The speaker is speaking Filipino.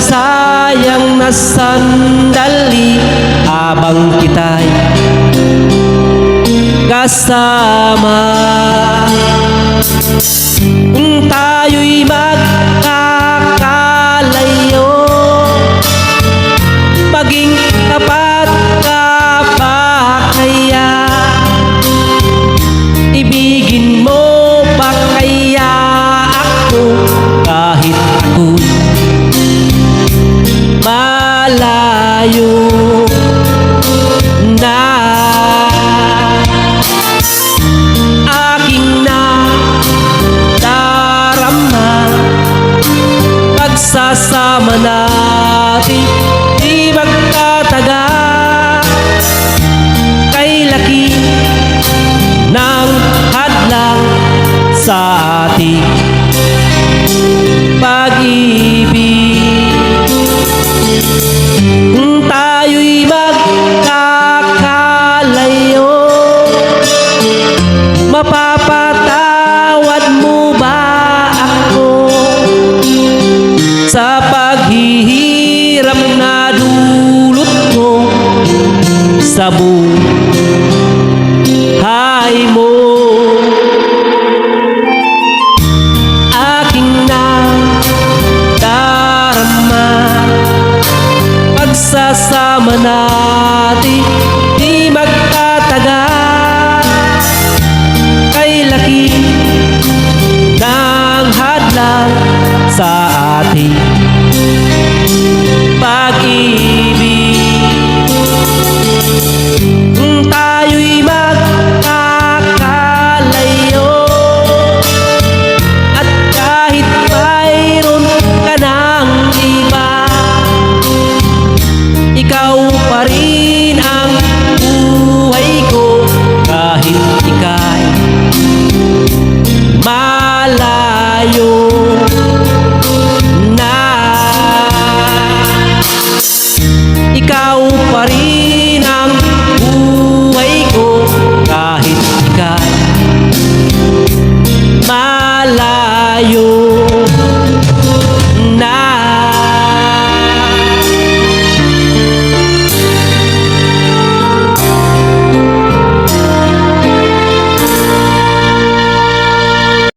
nasayang na sandali habang kita'y kasama. Kung tayo'y magkakalayo, maging tapat ka pa kaya? Ibigin mo ba kaya ako kahit ako'y malayo na? Aking nadarama, pagsasama natin di magtatagal. Kay laki ng hadlang sa ating pag-ibig. Kung tayo'y magkakalayo, mapapatawad mo ba ako sa paghihirap na dulot mo sa buhay mo? Aking nadarama, pagsasama natin di magtatagal. Kay laki ng hadlang sa ating